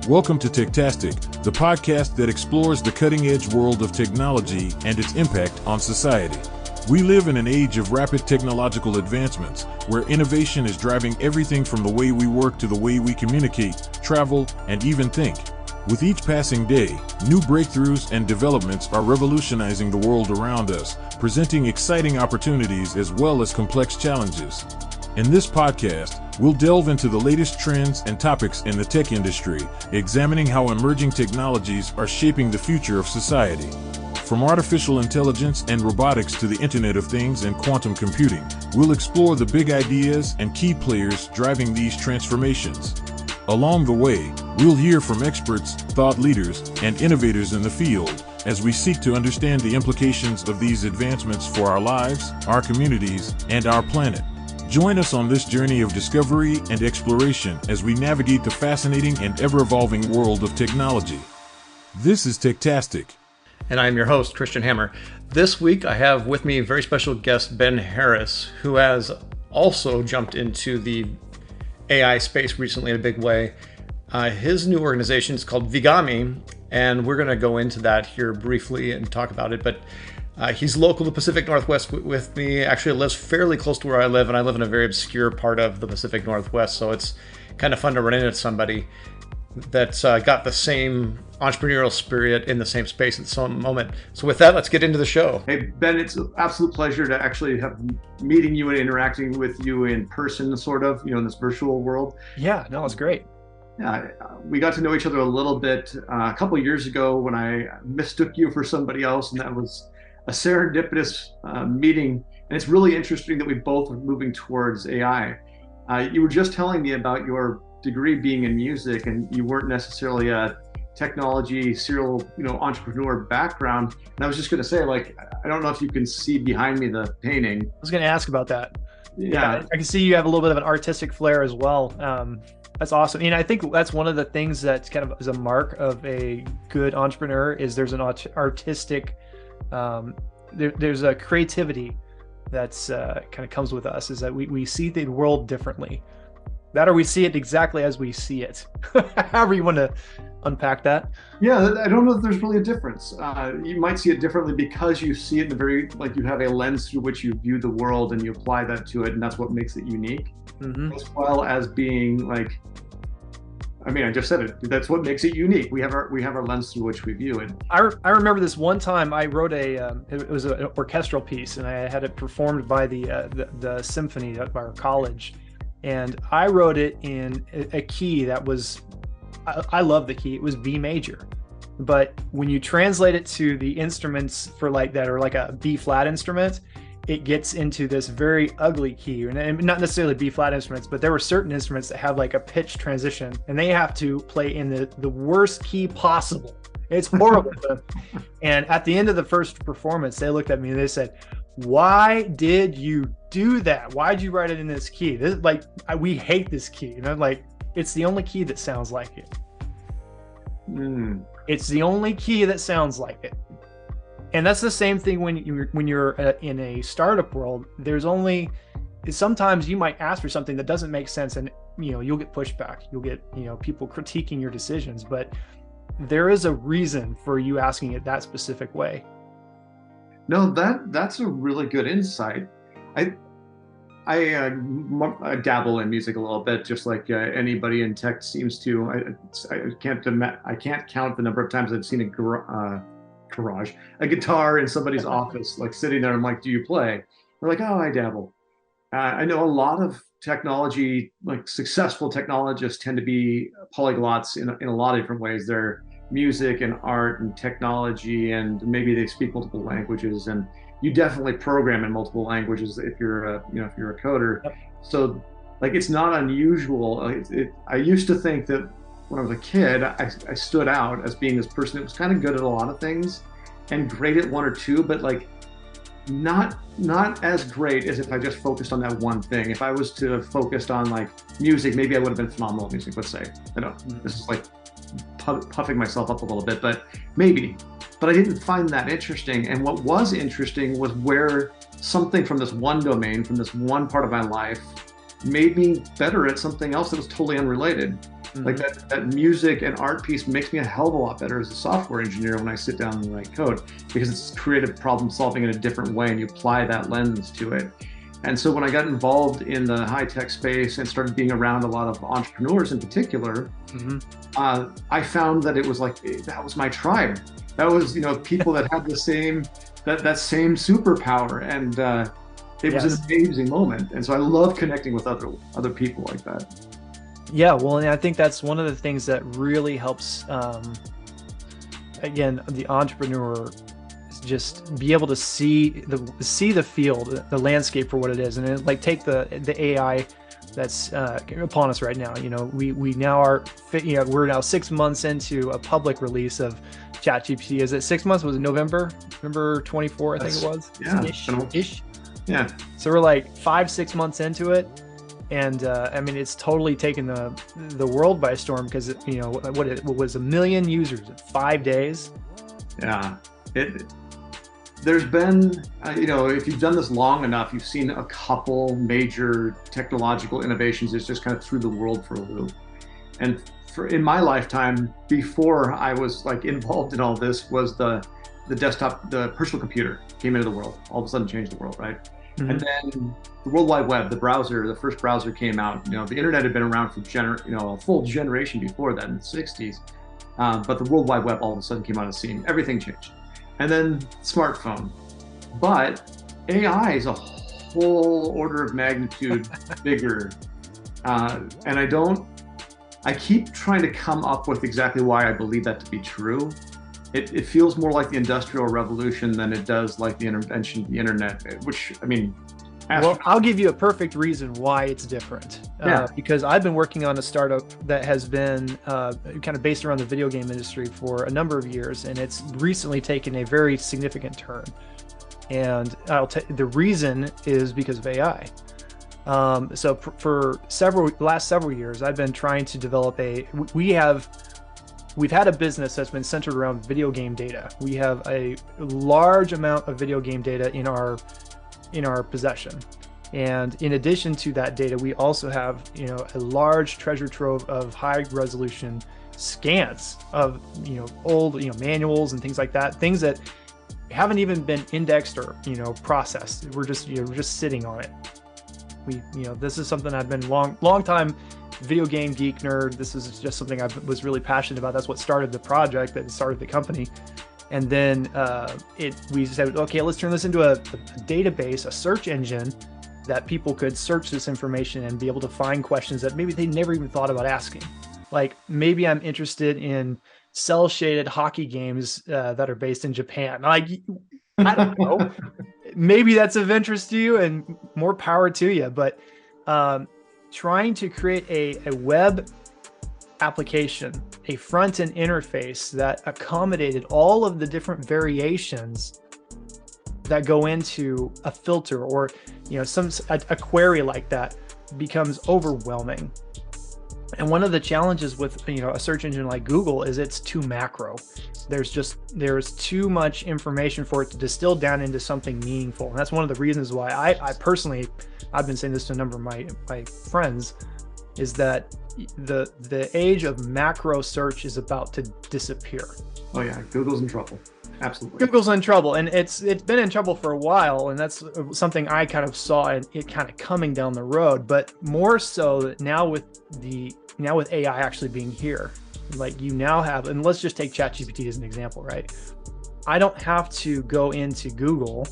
Welcome to Techtastic, the podcast that explores the cutting-edge world of technology and its impact on society. We live in an age of rapid technological advancements, where innovation is driving everything from the way we work to the way we communicate, travel, and even think. With each passing day, new breakthroughs and developments are revolutionizing the world around us, presenting exciting opportunities as well as complex challenges. In this podcast, we'll delve into the latest trends and topics in the tech industry, examining how emerging technologies are shaping the future of society. From artificial intelligence and robotics to the Internet of Things and quantum computing, we'll explore the big ideas and key players driving these transformations. Along the way, we'll hear from experts, thought leaders, and innovators in the field as we seek to understand the implications of these advancements for our lives, our communities, and our planet. Join us on this journey of discovery and exploration as we navigate the fascinating and ever-evolving world of technology. This is Techtastic. And I'm your host, Christian Hammer. This week, I have with me very special guest, Ben Harris, who has also jumped into the AI space recently in a big way. His new organization is called Vigami, and we're going to go into that here briefly and talk about it. But he's local to the Pacific Northwest with me. Actually, lives fairly close to where I live, and I live in a very obscure part of the Pacific Northwest, so it's kind of fun to run into somebody that's got the same entrepreneurial spirit in the same space at some moment. So with that, let's get into the show. Hey, Ben, it's an absolute pleasure to actually have meeting you and interacting with you in person, sort of, in this virtual world. Yeah, no, it's great. Yeah, we got to know each other a little bit a couple of years ago when I mistook you for somebody else, and that was a serendipitous meeting. And it's really interesting that we both are moving towards AI. You were just telling me about your degree being in music, and you weren't necessarily a technology serial entrepreneur background. And I was just going to say, I don't know if you can see behind me the painting. I was going to ask about that. Yeah, I can see you have a little bit of an artistic flair as well. That's awesome. I think that's one of the things that's kind of is a mark of a good entrepreneur is there's an artistic, there's a creativity that's kind of comes with us, is that we see the world differently. That or we see it exactly as we see it. However you want to unpack that. Yeah, I don't know if there's really a difference. You might see it differently because you see it in a very, you have a lens through which you view the world and you apply that to it, and that's what makes it unique. Mm-hmm. As well as being I just said it, that's what makes it unique. We have our lens through which we view it. I remember this one time I wrote it was an orchestral piece, and I had it performed by the symphony at our college. And I wrote it in a key that was, I love the key, it was B major. But when you translate it to the instruments for that are like a B flat instrument, it gets into this very ugly key. And not necessarily B flat instruments, but there were certain instruments that have like a pitch transition, and they have to play in the worst key possible. It's horrible. And at the end of the first performance, they looked at me and they said, "Why did you do that? Why'd you write it in this key? We hate this key." And I'm like, it's the only key that sounds like it. It's the only key that sounds like it. And that's the same thing when you're in a startup world. Sometimes you might ask for something that doesn't make sense, and you'll get pushback. You'll get people critiquing your decisions, but there is a reason for you asking it that specific way. No, that's a really good insight. I dabble in music a little bit, just like anybody in tech seems to. I can't count the number of times I've seen a guitar in somebody's office, sitting there. I'm like, "Do you play?" They're like, "Oh, I dabble." I know a lot of technology, successful technologists, tend to be polyglots in a lot of different ways. They're music and art and technology, and maybe they speak multiple languages. And you definitely program in multiple languages if you're a coder. Yep. So it's not unusual. I used to think that when I was a kid, I stood out as being this person that was kind of good at a lot of things and great at one or two, but not as great as if I just focused on that one thing. If I was to have focused on music, maybe I would have been phenomenal at music, let's say. I know this is puffing myself up a little bit, but maybe. But I didn't find that interesting. And what was interesting was where something from this one domain, from this one part of my life, made me better at something else that was totally unrelated. Like that music and art piece makes me a hell of a lot better as a software engineer when I sit down and write code, because it's creative problem solving in a different way and you apply that lens to it. And so when I got involved in the high tech space and started being around a lot of entrepreneurs in particular, I found that it was like, that was my tribe. That was, people that had the same, that same superpower. And it was an amazing moment. And so I love connecting with other people like that. Yeah, well, and I think that's one of the things that really helps, again, the entrepreneur just be able to see the field, the landscape for what it is, and then, like, take the AI that's upon us right now. We now are, we're now 6 months into a public release of ChatGPT. Is it 6 months? Was it November 24? I think it was. Yeah. Ish. Yeah. So we're like 5-6 months into it. And I mean, it's totally taken the world by storm, because what was 1 million users in 5 days. Yeah, there's been if you've done this long enough, you've seen a couple major technological innovations that just kind of threw the world for a loop. And in my lifetime, before I was like involved in all this, was the desktop, the personal computer came into the world. All of a sudden changed the world, right? And then the World Wide Web, the first browser came out. The internet had been around for a full generation before that, in the 60s. But the World Wide Web all of a sudden came on the scene. Everything changed. And then smartphone. But AI is a whole order of magnitude bigger. And I keep trying to come up with exactly why I believe that to be true. It feels more like the Industrial Revolution than it does like the invention of the internet, which, I mean... Well, I'll give you a perfect reason why it's different. Because I've been working on a startup that has been kind of based around the video game industry for a number of years, and it's recently taken a very significant turn. And the reason is because of AI. So for last several years, I've been trying to develop we've had a business that's been centered around video game data. We have a large amount of video game data in our possession. And in addition to that data, we also have, a large treasure trove of high resolution scans of, old, manuals and things like that, things that haven't even been indexed or, processed. We're just sitting on it. This is something I've been long time video game geek nerd. This is just something I was really passionate about. That's what started the project, that started the company. And then we said, okay, let's turn this into a database, a search engine that people could search this information and be able to find questions that maybe they never even thought about asking. Like, maybe I'm interested in cel-shaded hockey games that are based in Japan. Like, I don't know. Maybe that's of interest to you, and more power to you. But trying to create a web application, a front-end interface that accommodated all of the different variations that go into a filter, or a query like that, becomes overwhelming. And one of the challenges with a search engine like Google is it's too macro. There's too much information for it to distill down into something meaningful. And that's one of the reasons why I personally, I've been saying this to a number of my friends, is that the age of macro search is about to disappear. Oh yeah, Google's in trouble. Absolutely. Google's in trouble, and it's been in trouble for a while, and that's something I kind of saw it kind of coming down the road. But more so now with AI actually being here, like, you now have, and let's just take ChatGPT as an example, right? I don't have to go into Google.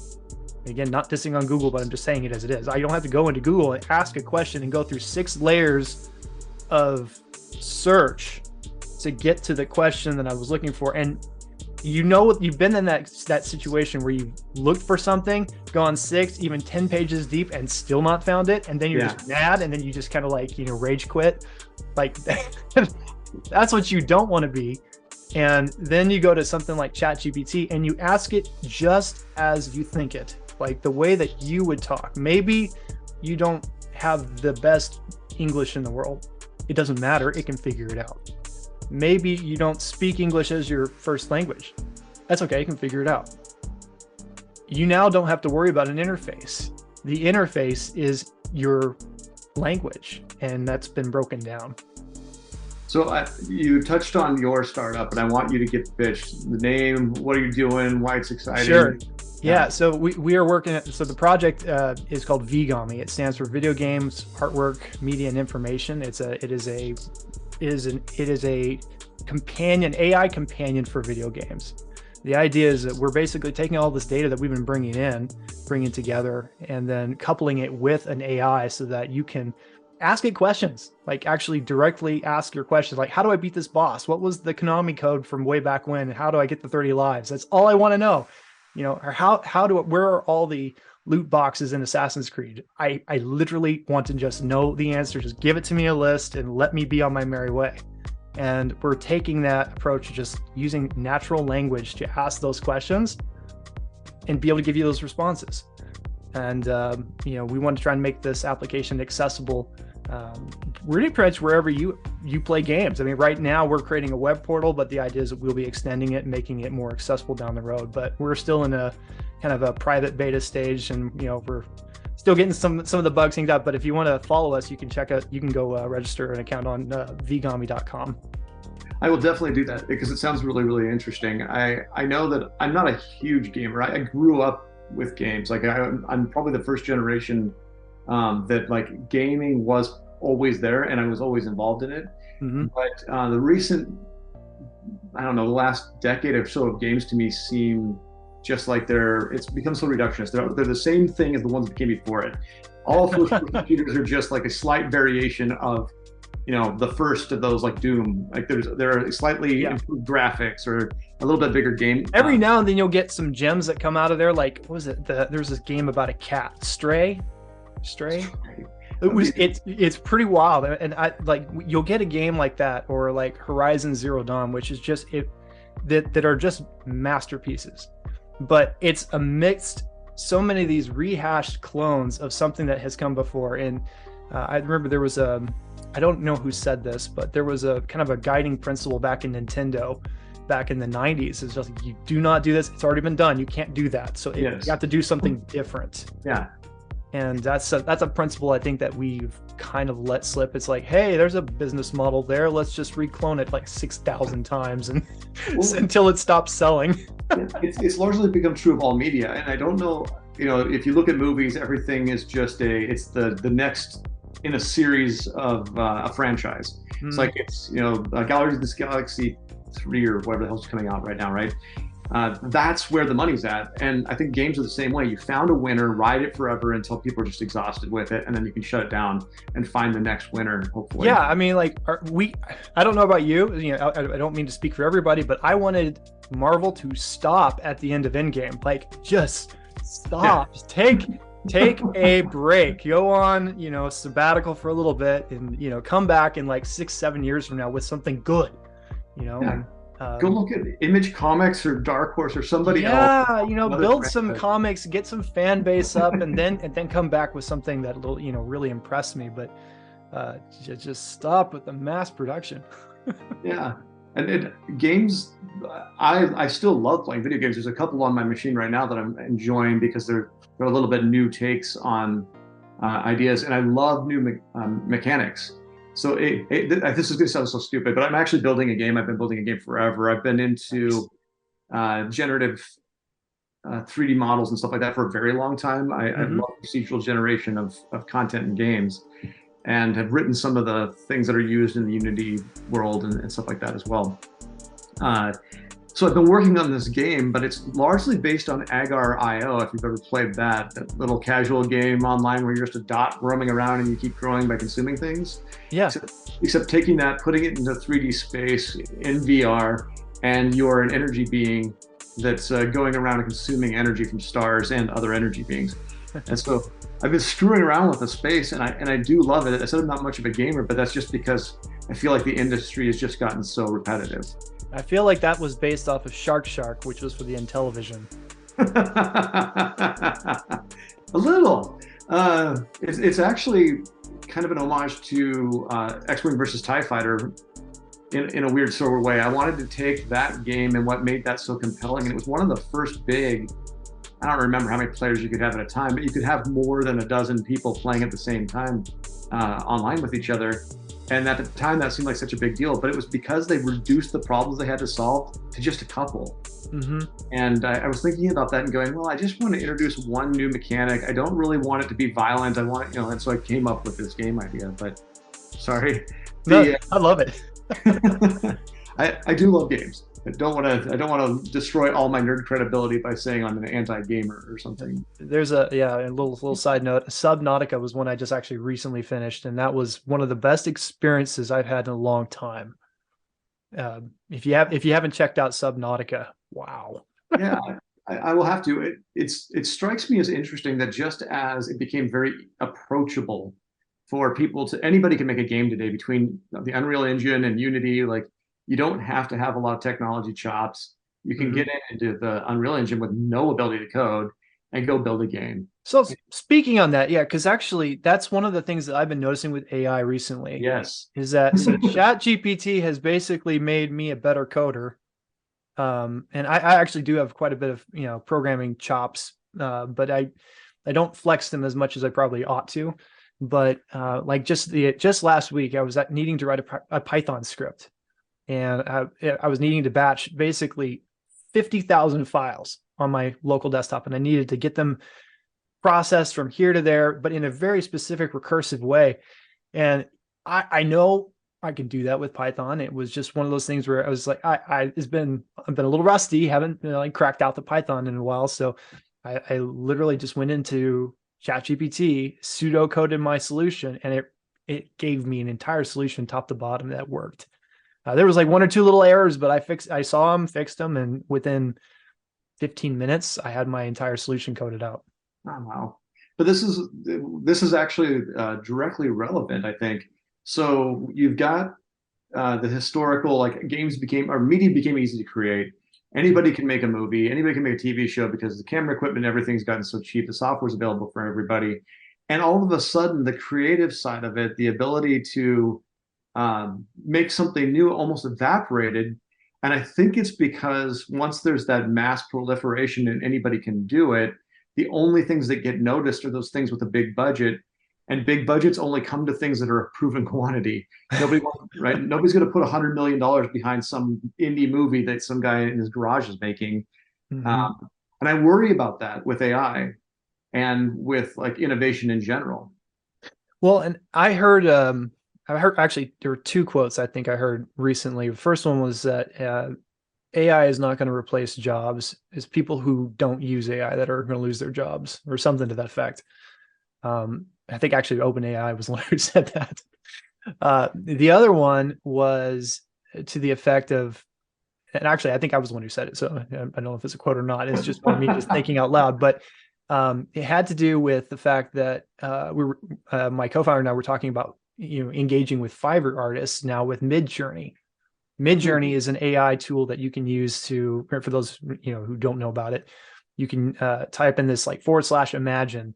Again, not dissing on Google, but I'm just saying it as it is. I don't have to go into Google and ask a question and go through 6 layers of search to get to the question that I was looking for. And you've been in that situation where you looked for something, gone 6, even 10 pages deep, and still not found it, and then you're just mad, and then you just kind of like rage quit. Like, that's what you don't want to be. And then you go to something like ChatGPT and you ask it just as you think it, like the way that you would talk. Maybe you don't have the best English in the world. It doesn't matter. It can figure it out. Maybe you don't speak English as your first language. That's okay. You can figure it out. You now don't have to worry about an interface. The interface is your language, and that's been broken down. So you touched on your startup, and I want you to get pitched. The name, what are you doing, why it's exciting? Sure. Yeah, so we are working so the project is called VGami. It stands for Video Games, Artwork, Media, and Information. It is a companion, AI companion for video games. The idea is that we're basically taking all this data that we've been bringing together, and then coupling it with an AI so that you can ask it questions, like actually directly ask your questions, like, how do I beat this boss? What was the Konami code from way back when? How do I get the 30 lives? That's all I want to know. Or where are all the loot boxes in Assassin's Creed? I literally want to just know the answer. Just give it to me a list and let me be on my merry way. And we're taking that approach, just using natural language to ask those questions and be able to give you those responses. And, we want to try and make this application accessible really pretty much wherever you play games. I mean, right now we're creating a web portal, but the idea is that we'll be extending it and making it more accessible down the road. But we're still in a kind of a private beta stage, and, we're still getting some of the bugs cleaned up. But if you want to follow us, you can go register an account on vigami.com. I will definitely do that because it sounds really, really interesting. I know that I'm not a huge gamer. I grew up with games. Like I'm probably the first generation that like gaming was always there and I was always involved in it. Mm-hmm. But the recent, the last decade or so of games to me seem just like it's become so reductionist. They're the same thing as the ones that came before it. All first-person computers are just like a slight variation of, the first of those, like Doom. Like there are slightly improved graphics or a little bit bigger game. Every now and then you'll get some gems that come out of there. Like, what was it? There's this game about a cat, Stray. It's pretty wild, and you'll get a game like that, or like Horizon Zero Dawn, which is just that are just masterpieces. But it's amidst so many of these rehashed clones of something that has come before. And I remember there was I don't know who said this, but there was a kind of a guiding principle back in Nintendo back in the 90s. It's just like, you do not do this. It's already been done. You can't do that. So you have to do something different. Yeah. And that's a principle I think that we've kind of let slip. It's like, hey, there's a business model there. Let's just reclone it like 6,000 times and until it stops selling. It's largely become true of all media. And I don't know, if you look at movies, everything is just it's the next in a series of a franchise. Mm. It's like it's Guardians of the Galaxy 3 or whatever the hell's coming out right now, right? That's where the money's at, and I think games are the same way. You found a winner, ride it forever until people are just exhausted with it, and then you can shut it down and find the next winner, hopefully. Yeah, I mean, like I don't know about you. I don't mean to speak for everybody, but I wanted Marvel to stop at the end of Endgame. Like, just stop. Just take a break, go on, sabbatical for a little bit, and come back in like 6-7 years from now with something good, Yeah. Go look at Image Comics or Dark Horse or somebody else. Yeah, build some comics, get some fan base up, and then come back with something that will really impress me. But just stop with the mass production. Yeah, and games, I still love playing video games. There's a couple on my machine right now that I'm enjoying because they're a little bit new takes on ideas, and I love new mechanics. So this is going to sound so stupid, but I'm actually building a game. I've been building a game forever. I've been into generative 3D models and stuff like that for a very long time. I love procedural generation of content in games, and have written some of the things that are used in the Unity world and stuff like that as well. So I've been working on this game, but it's largely based on Agar.io, if you've ever played that little casual game online where you're just a dot roaming around and you keep growing by consuming things. Yeah. Except taking that, putting it into 3D space in VR, and you're an energy being that's going around and consuming energy from stars and other energy beings. And so I've been screwing around with the space, and I do love it. I said I'm not much of a gamer, but that's just because I feel like the industry has just gotten so repetitive. I feel like that was based off of Shark, which was for the Intellivision. A little. It's actually kind of an homage to X-Wing versus TIE Fighter in a weird sort of way. I wanted to take that game and what made that so compelling, and it was one of the first big, I don't remember how many players you could have at a time, but you could have more than a dozen people playing at the same time. online with each other. And at the time, that seemed like such a big deal, but it was because they reduced the problems they had to solve to just a couple. And I was thinking about that and going, well, I just want to introduce one new mechanic. I don't really want it to be violent. I want it, and so I came up with this game idea. But sorry, I love it. I do love games. I don't want to destroy all my nerd credibility by saying I'm an anti-gamer or something. There's a little side note. Subnautica was one I just actually recently finished, and that was one of the best experiences I've had in a long time. If you haven't checked out Subnautica, wow. Yeah, I will have to. It strikes me as interesting that just as it became very approachable for people anybody can make a game today between the Unreal Engine and Unity. Like, you don't have to have a lot of technology chops. You can get into the Unreal Engine with no ability to code and go build a game. So speaking on that, because actually that's one of the things that I've been noticing with AI recently. Yes. Is that so ChatGPT has basically made me a better coder. And I actually do have quite a bit of, programming chops, but I don't flex them as much as I probably ought to. But like just last week, I was needing to write a Python script, and I was needing to batch basically 50,000 files on my local desktop, and I needed to get them processed from here to there, but in a very specific recursive way. And I know I can do that with Python. It was just one of those things where I was like, I've been a little rusty, haven't cracked out the Python in a while. So I literally just went into ChatGPT, pseudo coded my solution, and it gave me an entire solution top to bottom that worked. There was like one or two little errors, but I saw them, fixed them, and within 15 minutes, I had my entire solution coded out. Oh, wow. But this is actually directly relevant, I think. So you've got the historical, like, media became easy to create. Anybody can make a movie, anybody can make a TV show because the camera equipment, everything's gotten so cheap, the software's available for everybody. And all of a sudden, the creative side of it, the ability to make something new, almost evaporated. And I think it's because once there's that mass proliferation and anybody can do it, the only things that get noticed are those things with a big budget. And big budgets only come to things that are a proven quantity. Nobody's going to put $100 million behind some indie movie that some guy in his garage is making. And I worry about that with AI and with like innovation in general. Well, and I heard actually there were two quotes I think I heard recently. The first one was that AI is not going to replace jobs. It's people who don't use AI that are going to lose their jobs, or something to that effect. I think actually OpenAI was the one who said that. The other one was to the effect of, and actually I think I was the one who said it, so I don't know if it's a quote or not. It's just me just thinking out loud. But it had to do with the fact that my co-founder and I were talking about engaging with Fiverr artists now with Midjourney. Midjourney is an AI tool that you can use for those who don't know about it. You can type in this like /imagine,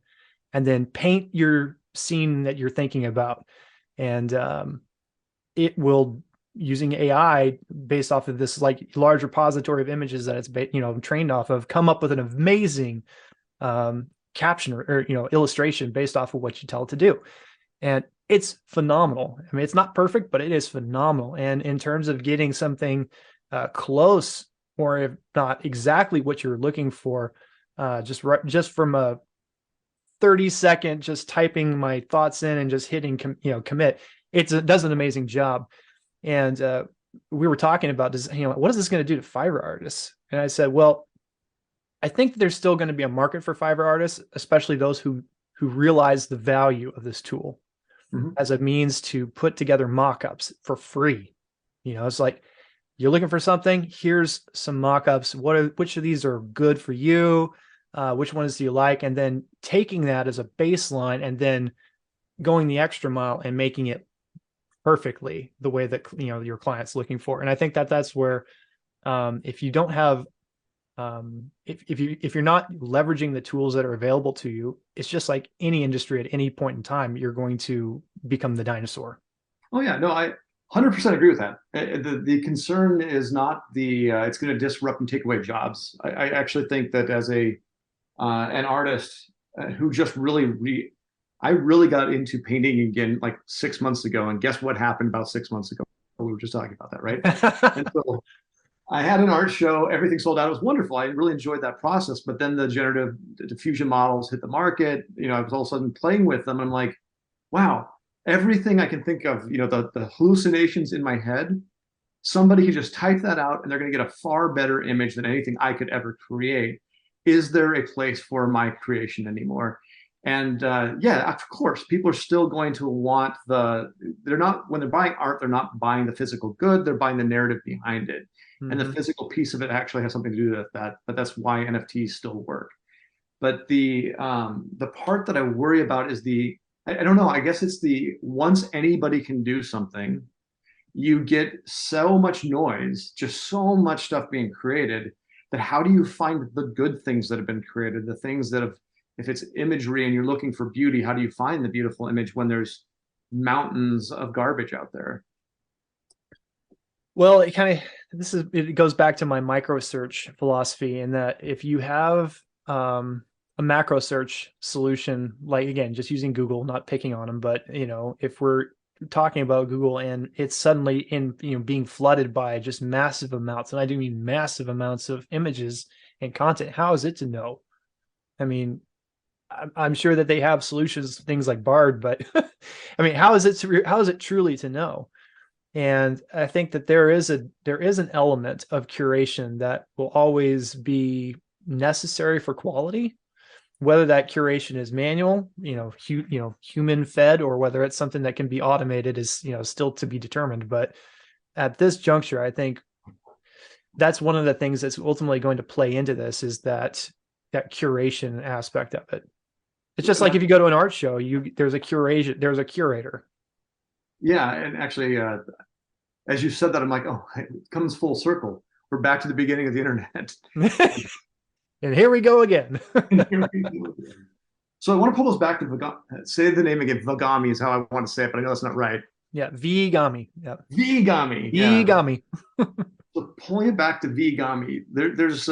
and then paint your scene that you're thinking about, and it will, using AI based off of this like large repository of images that it's trained off of, come up with an amazing caption or illustration based off of what you tell it to do. And it's phenomenal. I mean, it's not perfect, but it is phenomenal. And in terms of getting something close, or if not exactly what you're looking for, just from a 30-second, just typing my thoughts in and just hitting commit, it does an amazing job. And we were talking about, what is this going to do to Fiverr artists? And I said, well, I think there's still going to be a market for Fiverr artists, especially those who realize the value of this tool as a means to put together mock-ups for free. It's like, you're looking for something, here's some mock-ups. Which of these are good for you? Which ones do you like? And then taking that as a baseline and then going the extra mile and making it perfectly the way that your client's looking for. And I think that's where if you don't have if you're not leveraging the tools that are available to you, it's just like any industry at any point in time, you're going to become the dinosaur. Oh yeah, no, I 100% agree with that. The concern is not it's going to disrupt and take away jobs. I actually think that as an artist who just really I really got into painting again like 6 months ago. And guess what happened about 6 months ago? We were just talking about that, right? And so I had an art show, everything sold out. It was wonderful. I really enjoyed that process. But then the generative diffusion models hit the market. I was all of a sudden playing with them. I'm like, wow, everything I can think of, the hallucinations in my head, somebody could just type that out and they're going to get a far better image than anything I could ever create. Is there a place for my creation anymore? And yeah, of course, people are still going to want they're not, when they're buying art, they're not buying the physical good, they're buying the narrative behind it. Mm-hmm. And the physical piece of it actually has something to do with that, but that's why NFTs still work. But the part that I worry about is I don't know, I guess it's once anybody can do something, you get so much noise, just so much stuff being created, that how do you find the good things that have been created, the things that have, if it's imagery and you're looking for beauty, how do you find the beautiful image when there's mountains of garbage out there? Well, it goes back to my micro search philosophy, in that if you have a macro search solution, like, again, just using Google, not picking on them, but if we're talking about Google and it's suddenly being flooded by just massive amounts, and I do mean massive amounts of images and content, how is it to know? I mean, I'm sure that they have solutions, things like Bard, but I mean, how is it truly to know? And I think that there is an element of curation that will always be necessary for quality, whether that curation is manual, human fed, or whether it's something that can be automated is, still to be determined. But at this juncture, I think that's one of the things that's ultimately going to play into this, is that curation aspect of it. It's just like if you go to an art show, there's a curator. Yeah, and actually, as you said that, I'm like, oh, it comes full circle. We're back to the beginning of the internet. And here we go again. So I want to pull this back to Vigami. Say the name again. Vigami is how I want to say it, but I know that's not right. Yeah, Vigami. Yeah, Vigami. Vigami. Yeah. So pulling it back to Vigami, there's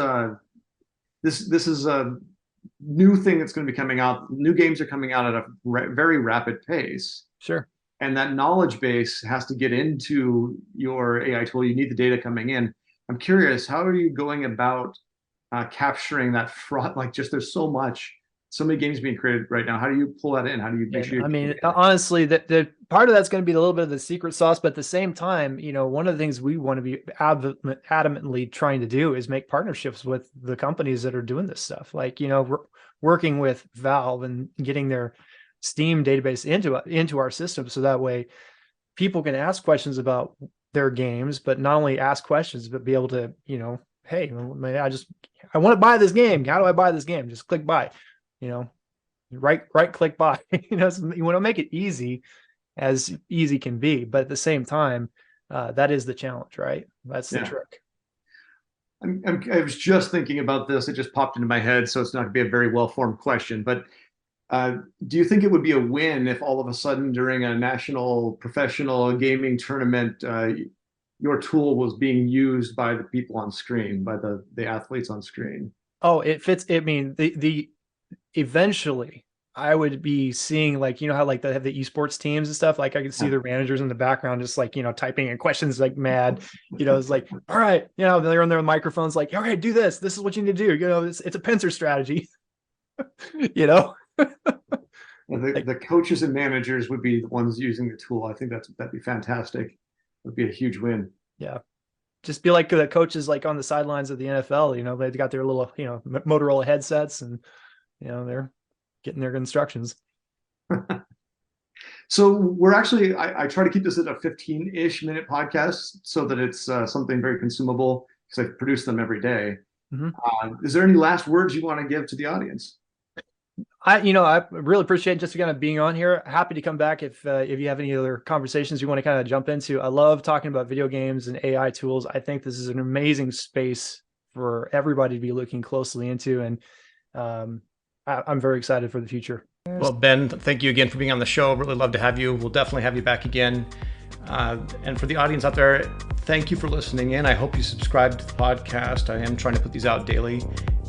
this is a new thing that's going to be coming out. New games are coming out at a very rapid pace. Sure. And that knowledge base has to get into your AI tool. You need the data coming in. I'm curious, how are you going about capturing that fraud? Like, just there's so many games being created right now. How do you pull that in? How do you make sure? I mean, honestly, the part of that's going to be a little bit of the secret sauce, but at the same time, one of the things we want to be adamantly trying to do is make partnerships with the companies that are doing this stuff. Like, we're working with Valve and getting their Steam database into our system, so that way people can ask questions about their games, but not only ask questions, but be able to, hey, I want to buy this game. How do I buy this game? Just click buy. Right click buy. You want to make it easy as easy can be, but at the same time, that is the challenge, right? That's the trick. I was just thinking about this. It just popped into my head, so it's not going to be a very well-formed question, but do you think it would be a win if all of a sudden during a national professional gaming tournament, your tool was being used by the people on screen, by the athletes on screen? Oh, it fits. I mean, eventually I would be seeing, like, how like they have the esports teams and stuff. Like, I could see their managers in the background just like, typing in questions like mad. It's like, all right, they're on their microphones like, okay, do this. This is what you need to do. It's a pincer strategy. The coaches and managers would be the ones using the tool. I think that'd be fantastic. It would be a huge win. Yeah. Just be like the coaches, like on the sidelines of the NFL, they've got their little, Motorola headsets, and, they're getting their instructions. So we're actually, I try to keep this at a 15-ish minute podcast so that it's something very consumable, because I produce them every day. Mm-hmm. Is there any last words you want to give to the audience? I really appreciate just kind of being on here. Happy to come back if you have any other conversations you want to kind of jump into. I love talking about video games and AI tools. I think this is an amazing space for everybody to be looking closely into, and I'm very excited for the future. Well, Ben, thank you again for being on the show. Really love to have you. We'll definitely have you back again. And for the audience out there, thank you for listening in. I hope you subscribe to the podcast. I am trying to put these out daily.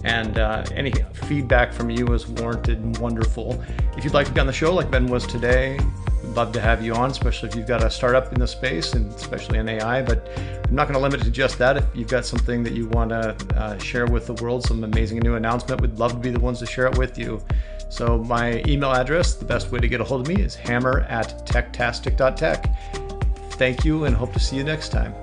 And any feedback from you is warranted and wonderful. If you'd like to be on the show like Ben was today, we'd love to have you on, especially if you've got a startup in the space and especially in AI. But I'm not going to limit it to just that. If you've got something that you want to share with the world, some amazing new announcement, we'd love to be the ones to share it with you. So my email address, the best way to get a hold of me is hammer@techtastic.tech. Thank you and hope to see you next time.